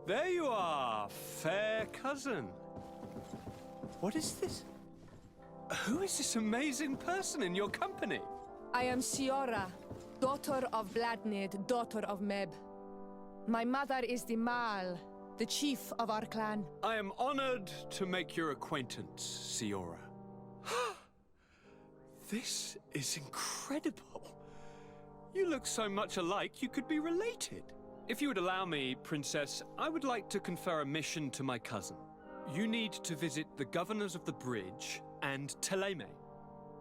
There you are, fair cousin. What is this? Who is this amazing person in your company? I am Siora, daughter of Bladnid, daughter of Meb. My mother is the Mal, the chief of our clan. I am honored to make your acquaintance, Siora. This is incredible. You look so much alike you could be related. If you would allow me, Princess, I would like to confer a mission to my cousin. You need to visit the governors of the bridge and Teleme,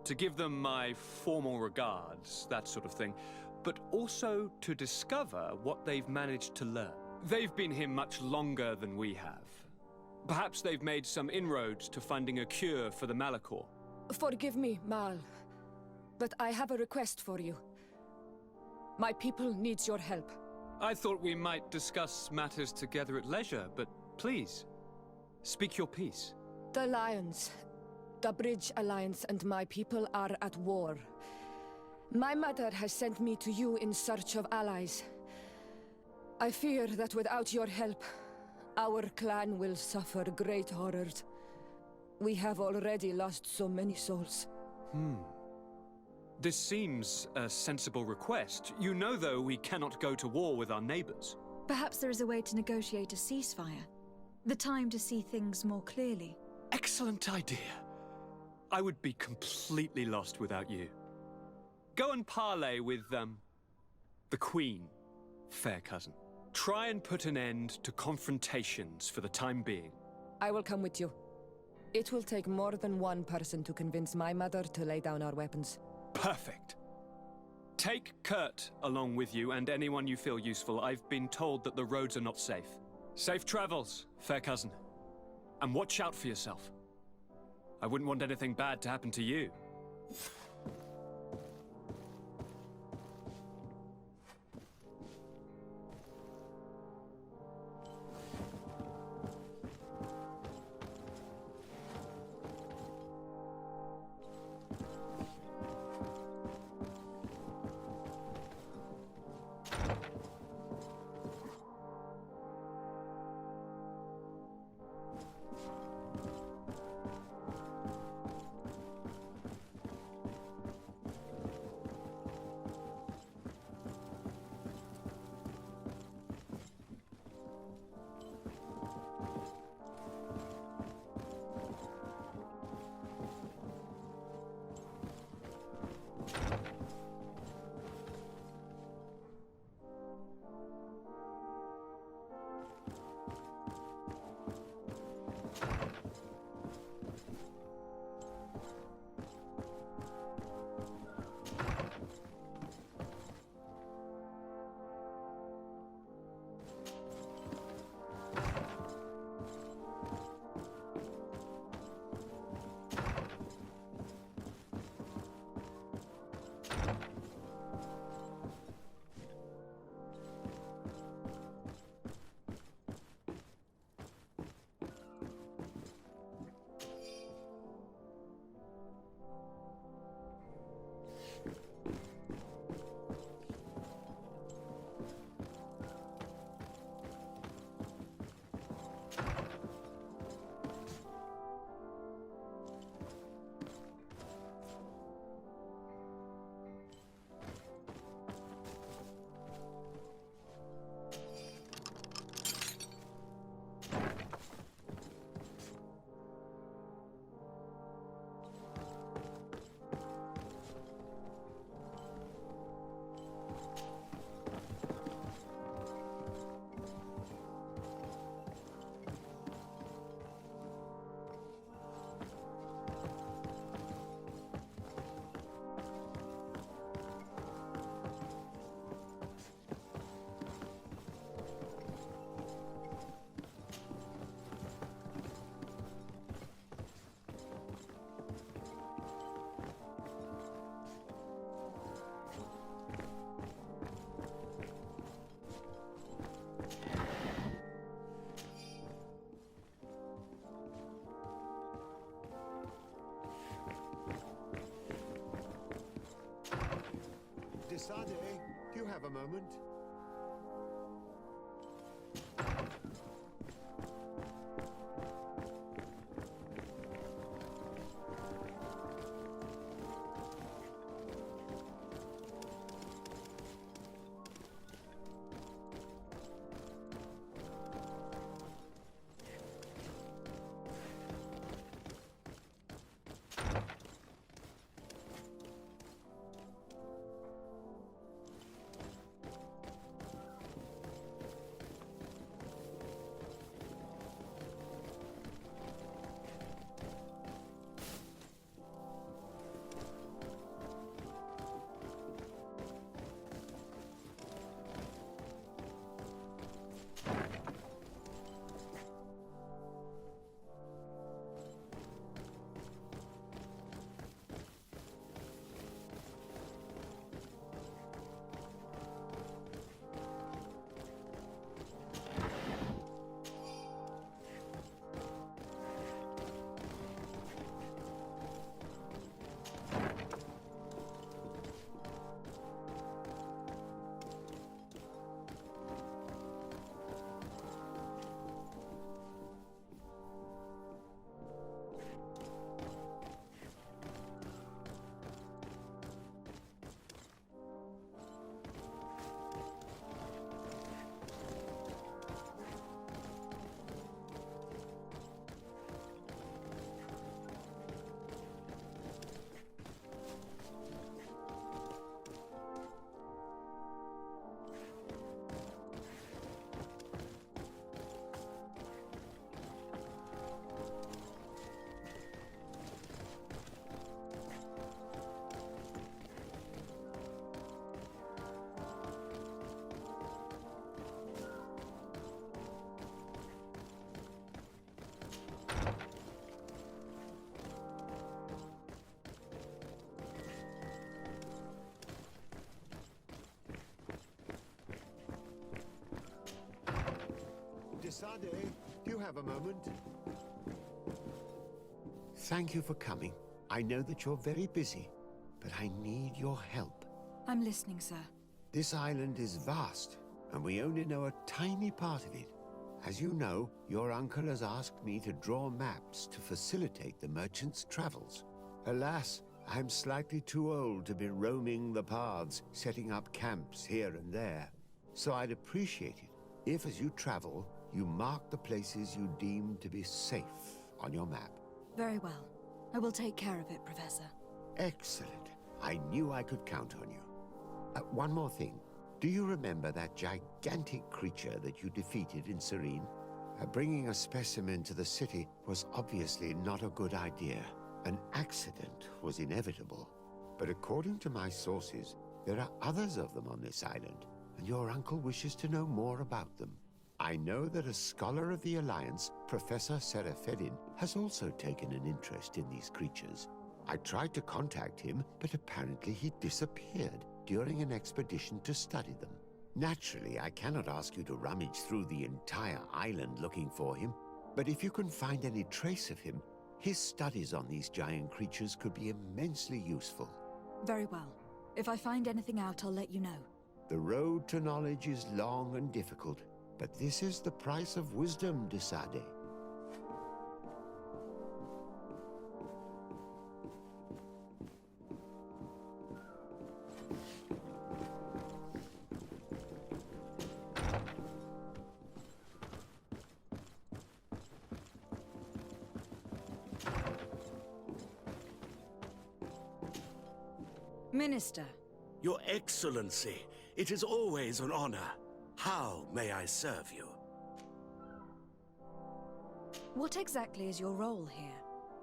to give them my formal regards, that sort of thing, but also to discover what they've managed to learn. They've been here much longer than we have. Perhaps they've made some inroads to finding a cure for the Malachor. Forgive me, Mal, but I have a request for you. My people needs your help. I thought we might discuss matters together at leisure, but please, speak your piece. The Lions, the Bridge Alliance and my people are at war. My mother has sent me to you in search of allies. I fear that without your help, our clan will suffer great horrors. We have already lost so many souls. This seems a sensible request. You know, though, we cannot go to war with our neighbors. Perhaps there is a way to negotiate a ceasefire. The time to see things more clearly. Excellent idea. I would be completely lost without you. Go and parley with, the Queen, fair cousin. Try and put an end to confrontations for the time being. I will come with you. It will take more than one person to convince my mother to lay down our weapons. Perfect. Take Kurt along with you and anyone you feel useful. I've been told that the roads are not safe. Safe travels, fair cousin. And watch out for yourself. I wouldn't want anything bad to happen to you. Desade, do you have a moment? Sade, do you have a moment? Thank you for coming. I know that you're very busy, but I need your help. I'm listening, sir. This island is vast, and we only know a tiny part of it. As you know, your uncle has asked me to draw maps to facilitate the merchant's travels. Alas, I'm slightly too old to be roaming the paths, setting up camps here and there. So I'd appreciate it if, as you travel, you mark the places you deem to be safe on your map. Very well. I will take care of it, Professor. Excellent. I knew I could count on you. One more thing. Do you remember that gigantic creature that you defeated in Serene? Bringing a specimen to the city was obviously not a good idea. An accident was inevitable. But according to my sources, there are others of them on this island, and your uncle wishes to know more about them. I know that a scholar of the Alliance, Professor Serafedin, has also taken an interest in these creatures. I tried to contact him, but apparently he disappeared during an expedition to study them. Naturally, I cannot ask you to rummage through the entire island looking for him, but if you can find any trace of him, his studies on these giant creatures could be immensely useful. Very well. If I find anything out, I'll let you know. The road to knowledge is long and difficult, but this is the price of wisdom, de Sade. Minister. Your Excellency, it is always an honor. How may I serve you? What exactly is your role here?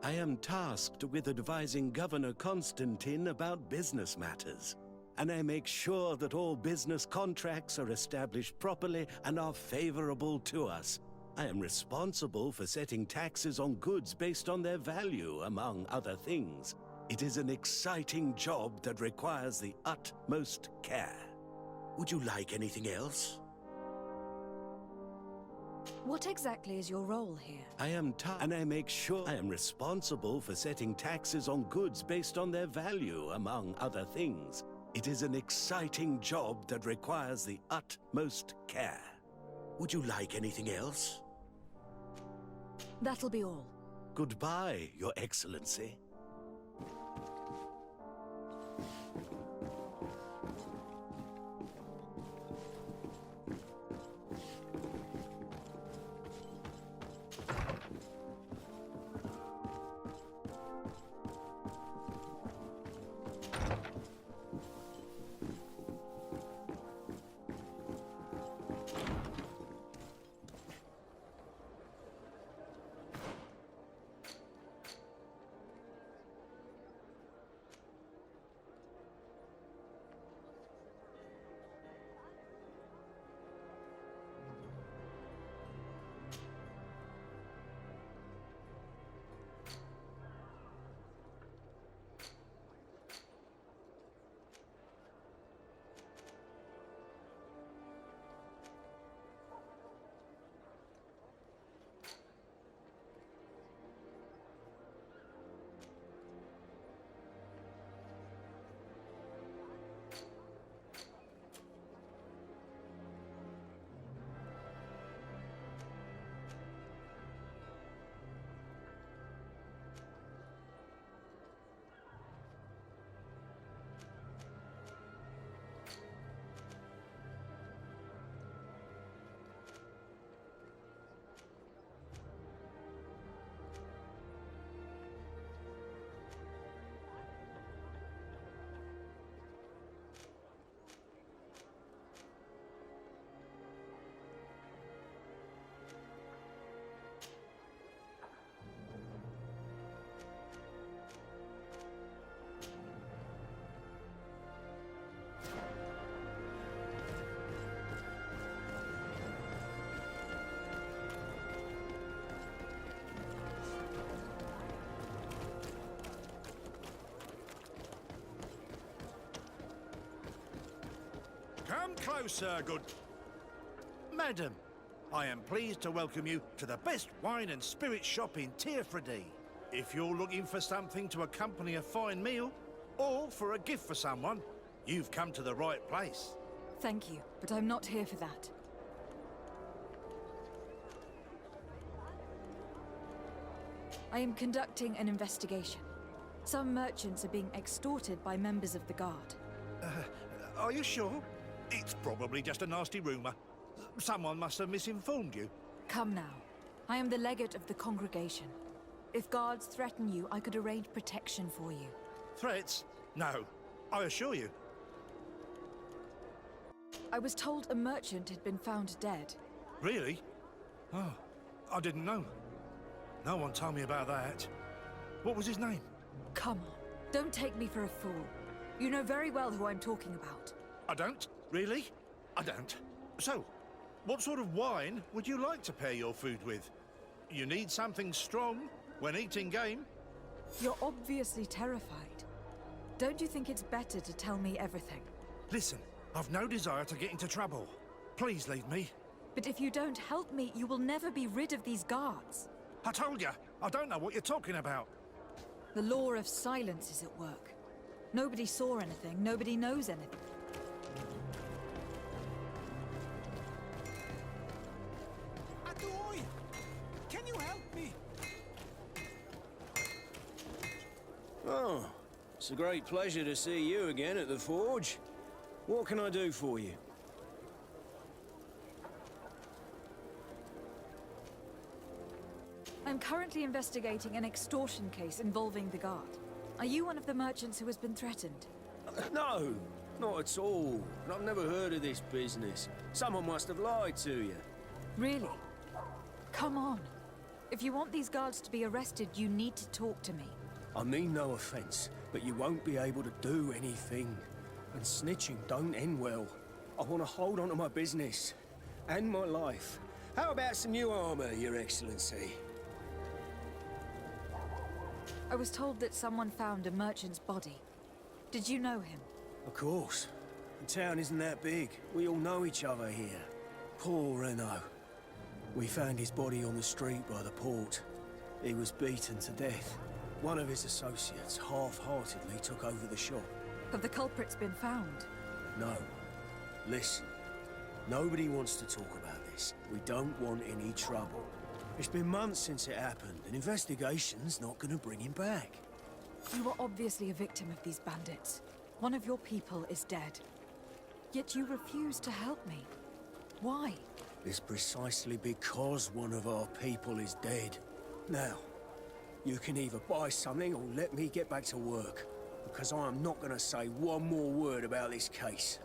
I am tasked with advising Governor Constantine about business matters, and I make sure that all business contracts are established properly and are favorable to us. I am responsible for setting taxes on goods based on their value, among other things. It is an exciting job that requires the utmost care. Would you like anything else? What exactly is your role here? I am and I make sure I am responsible for setting taxes on goods based on their value, among other things. It is an exciting job that requires the utmost care. Would you like anything else? That'll be all. Goodbye, Your Excellency. Come closer, good... Madam, I am pleased to welcome you to the best wine and spirit shop in Tearfredy. If you're looking for something to accompany a fine meal, or for a gift for someone, you've come to the right place. Thank you, but I'm not here for that. I am conducting an investigation. Some merchants are being extorted by members of the Guard. Are you sure? It's probably just a nasty rumor. Someone must have misinformed you. Come now. I am the legate of the congregation. If guards threaten you, I could arrange protection for you. Threats? No, I assure you. I was told a merchant had been found dead. Really? Oh, I didn't know. No one told me about that. What was his name? Come on, don't take me for a fool. You know very well who I'm talking about. I don't? Really? I don't. So, what sort of wine would you like to pair your food with? You need something strong when eating game? You're obviously terrified. Don't you think it's better to tell me everything? Listen, I've no desire to get into trouble. Please leave me. But if you don't help me, you will never be rid of these guards. I told you, I don't know what you're talking about. The law of silence is at work. Nobody saw anything, nobody knows anything. Adoy! Can you help me? Oh, it's a great pleasure to see you again at the forge. What can I do for you? I'm currently investigating an extortion case involving the Guard. Are you one of the merchants who has been threatened? No, not at all. I've never heard of this business. Someone must have lied to you. Really? Come on. If you want these guards to be arrested, you need to talk to me. I mean no offense, but you won't be able to do anything. And snitching don't end well. I want to hold on to my business. And my life. How about some new armor, Your Excellency? I was told that someone found a merchant's body. Did you know him? Of course. The town isn't that big. We all know each other here. Poor Renault. We found his body on the street by the port. He was beaten to death. One of his associates half-heartedly took over the shop. Have the culprits been found? No. Listen. Nobody wants to talk about this. We don't want any trouble. It's been months since it happened. An investigation's not gonna bring him back. You were obviously a victim of these bandits. One of your people is dead. Yet you refuse to help me. Why? It's precisely because one of our people is dead. Now, you can either buy something or let me get back to work. Because I am not gonna say one more word about this case.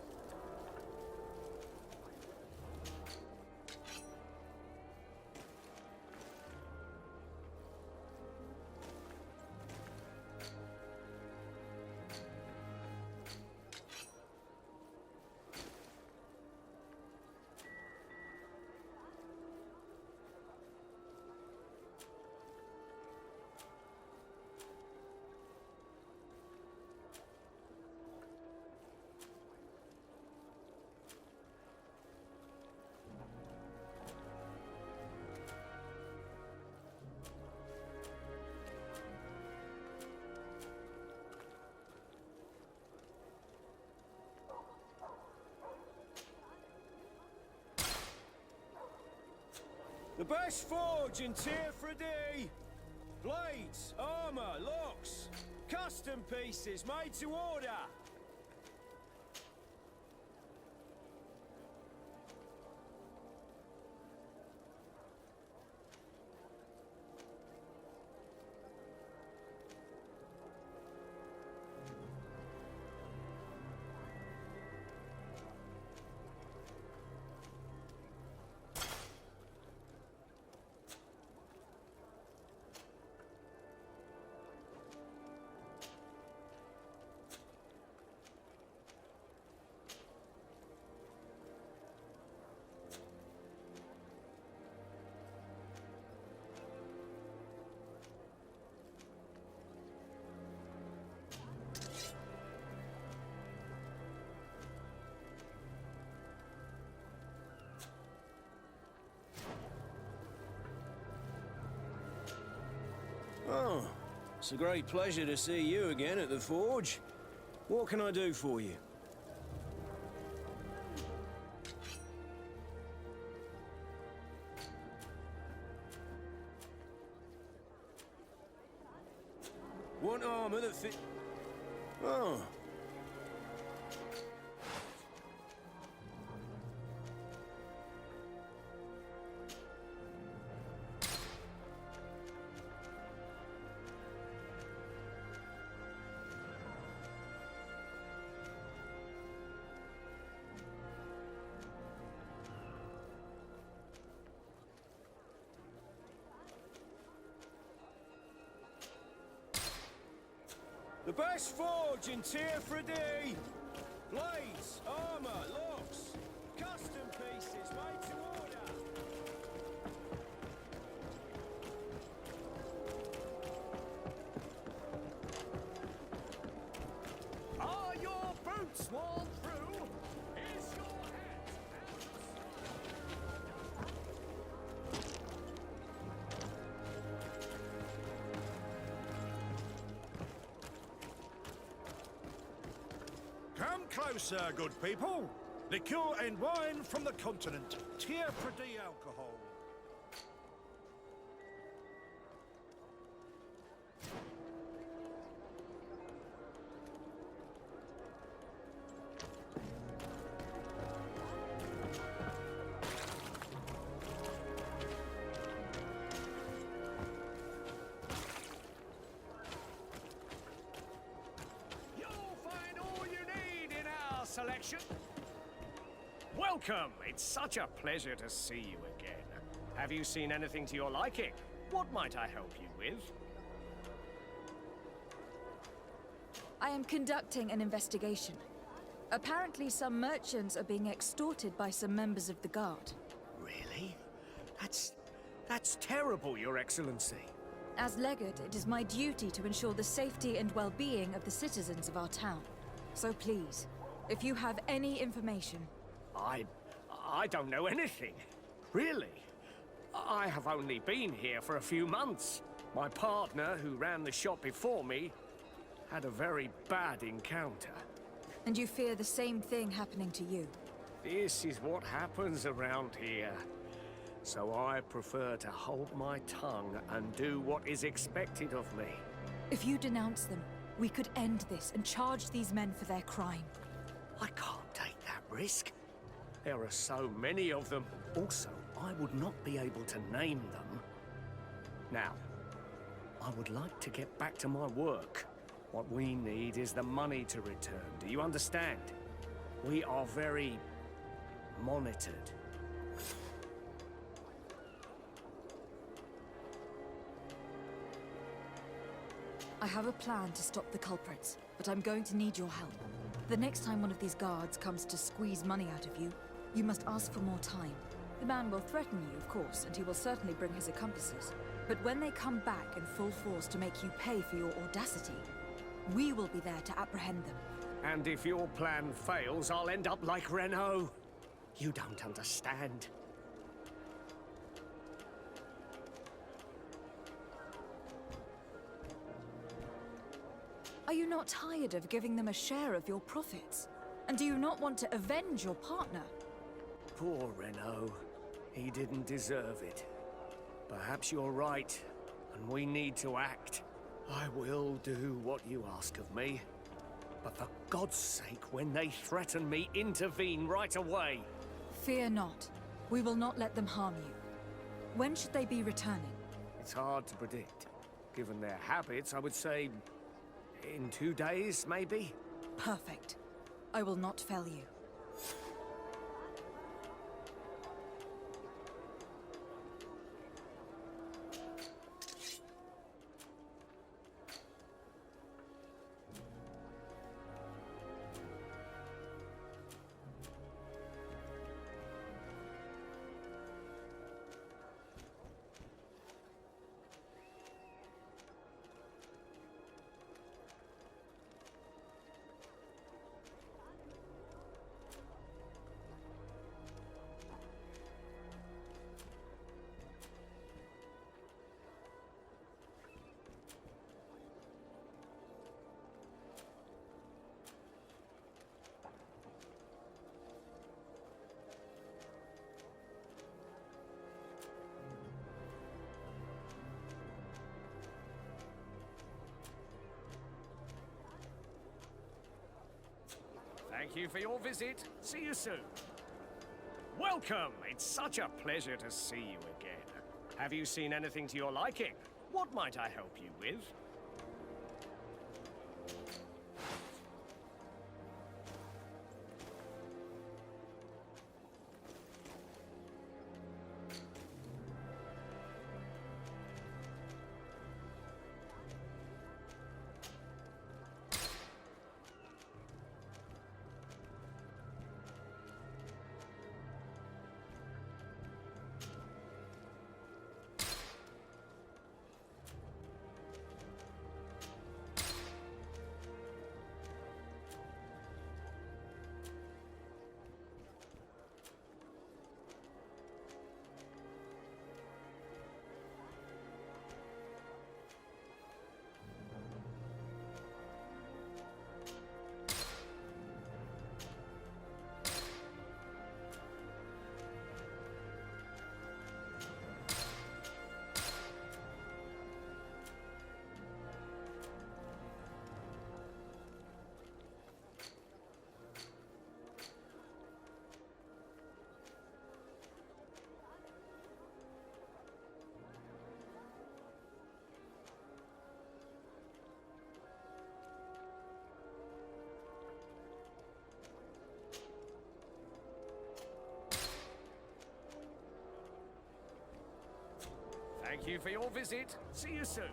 The best forge in Tearfredy! Blades, armor, locks, custom pieces made to order! Oh, it's a great pleasure to see you again at the forge. What can I do for you? Want armor that fit... Oh. The best forge in Tier 3D! Blades, armor, locks, custom pieces made to order! Are your boots worn through? Is your hat Come closer, good people. Liqueur and wine from the continent. Tier 3D alcohol. You'll find all you need in our selection. Welcome! It's such a pleasure to see you again. Have you seen anything to your liking? What might I help you with? I am conducting an investigation. Apparently, some merchants are being extorted by some members of the Guard. Really? That's terrible, Your Excellency. As Legate, it is my duty to ensure the safety and well-being of the citizens of our town. So please, if you have any information... I don't know anything. Really. I have only been here for a few months. My partner, who ran the shop before me, had a very bad encounter. And you fear the same thing happening to you. This is what happens around here. So I prefer to hold my tongue and do what is expected of me. If you denounce them, we could end this and charge these men for their crime. I can't take that risk. There are so many of them. Also, I would not be able to name them. Now, I would like to get back to my work. What we need is the money to return. Do you understand? We are very monitored. I have a plan to stop the culprits, but I'm going to need your help. The next time one of these guards comes to squeeze money out of you, you must ask for more time. The man will threaten you, of course, and he will certainly bring his accomplices. But when they come back in full force to make you pay for your audacity, we will be there to apprehend them. And if your plan fails, I'll end up like Renault. You don't understand. Are you not tired of giving them a share of your profits? And do you not want to avenge your partner? Poor Renault. He didn't deserve it. Perhaps you're right, and we need to act. I will do what you ask of me. But for God's sake, when they threaten me, intervene right away. Fear not. We will not let them harm you. When should they be returning? It's hard to predict. Given their habits, I would say in 2 days, maybe? Perfect. I will not fail you. Thank you for your visit. See you soon. Welcome. It's such a pleasure to see you again. Have you seen anything to your liking? What might I help you with? Thank you for your visit. See you soon.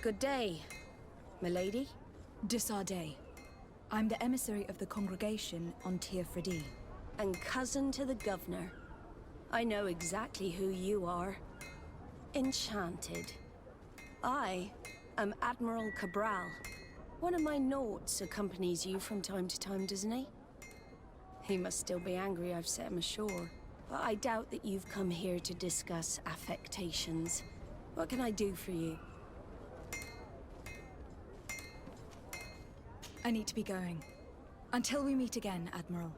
Good day, milady. Disarday. I'm the emissary of the congregation on Tir Fredi. And cousin to the governor. I know exactly who you are. Enchanted. I am Admiral Cabral. One of my Nords accompanies you from time to time, doesn't he? He must still be angry I've set him ashore. But I doubt that you've come here to discuss affectations. What can I do for you? I need to be going. Until we meet again, Admiral.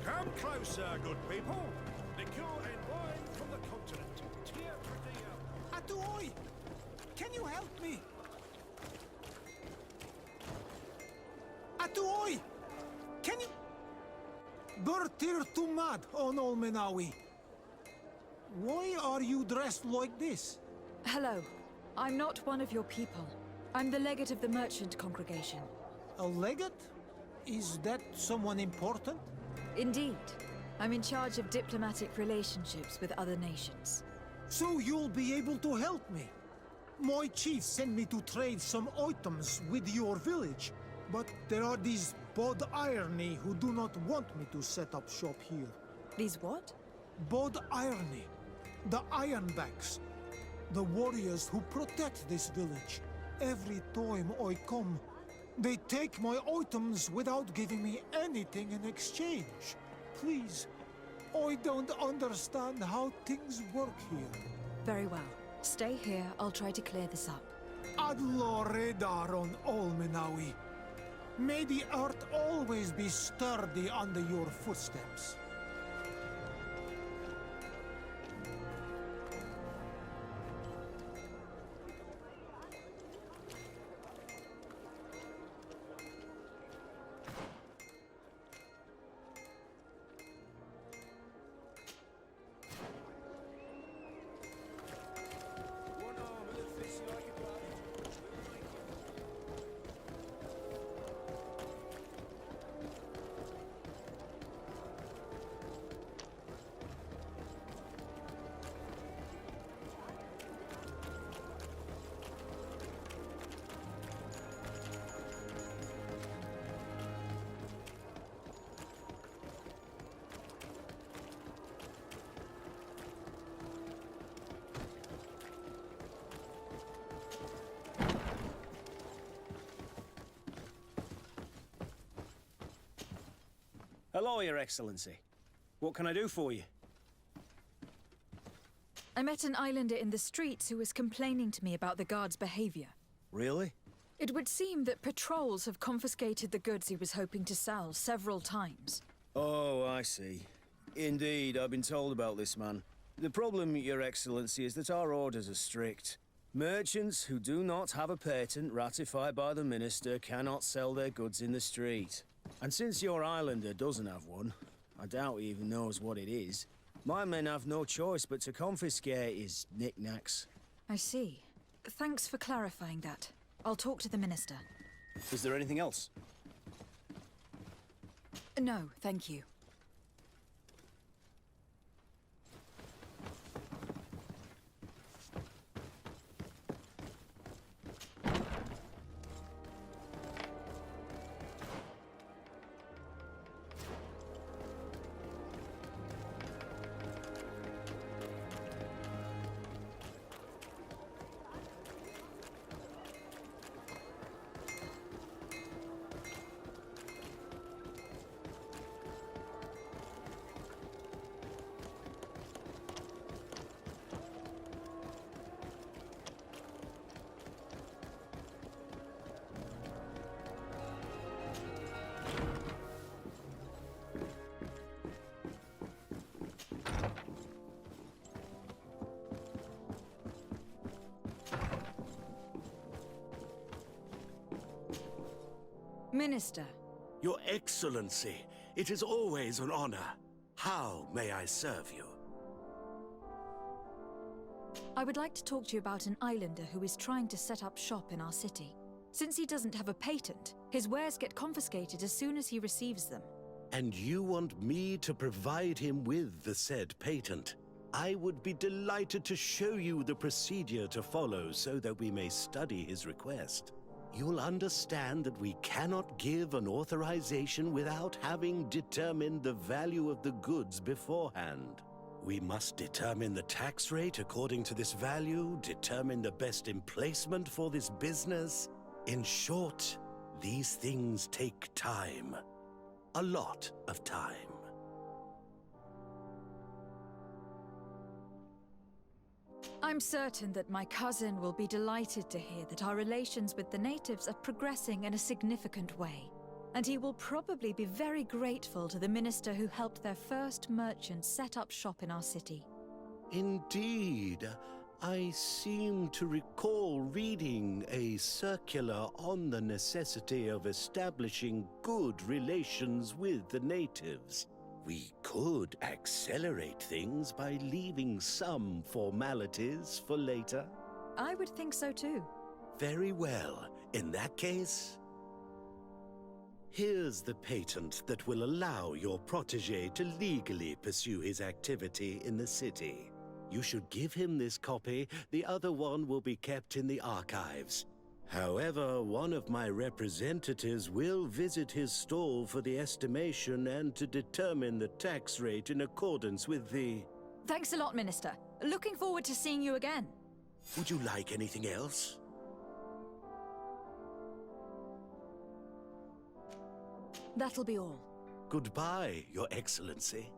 Come closer, good people. Liqueur and wine from the continent. Tir Fredi. Atuoi! Can you help me? Atuoi! Can you... Bertir Tumad on Olmenawi. Why are you dressed like this? Hello. I'm not one of your people. I'm the legate of the merchant congregation. A legate? Is that someone important? Indeed. I'm in charge of diplomatic relationships with other nations. So you'll be able to help me. My chief sent me to trade some items with your village, but there are these Bod Irony who do not want me to set up shop here. These what? Bod Irony. The Ironbacks. The warriors who protect this village. Every time I come, they take my items without giving me anything in exchange. Please, I don't understand how things work here. Very well. Stay here, I'll try to clear this up. Ad lo radar on Olmenawi. May the earth always be sturdy under your footsteps. Hello, Your Excellency. What can I do for you? I met an islander in the streets who was complaining to me about the guard's behavior. Really? It would seem that patrols have confiscated the goods he was hoping to sell several times. Oh, I see. Indeed, I've been told about this man. The problem, Your Excellency, is that our orders are strict. Merchants who do not have a patent ratified by the Minister cannot sell their goods in the street. And since your islander doesn't have one, I doubt he even knows what it is, my men have no choice but to confiscate his knickknacks. I see. Thanks for clarifying that. I'll talk to the Minister. Is there anything else? No, thank you. Minister. Your Excellency, it is always an honor. How may I serve you? I would like to talk to you about an islander who is trying to set up shop in our city. Since he doesn't have a patent, his wares get confiscated as soon as he receives them. And you want me to provide him with the said patent? I would be delighted to show you the procedure to follow so that we may study his request. You'll understand that we cannot give an authorization without having determined the value of the goods beforehand. We must determine the tax rate according to this value, determine the best emplacement for this business. In short, these things take time. A lot of time. I'm certain that my cousin will be delighted to hear that our relations with the natives are progressing in a significant way. And he will probably be very grateful to the minister who helped their first merchant set up shop in our city. Indeed. I seem to recall reading a circular on the necessity of establishing good relations with the natives. We could accelerate things by leaving some formalities for later. I would think so too. Very well. In that case, here's the patent that will allow your protégé to legally pursue his activity in the city. You should give him this copy. The other one will be kept in the archives. However, one of my representatives will visit his stall for the estimation and to determine the tax rate in accordance with the... Thanks a lot, Minister. Looking forward to seeing you again. Would you like anything else? That'll be all. Goodbye, Your Excellency.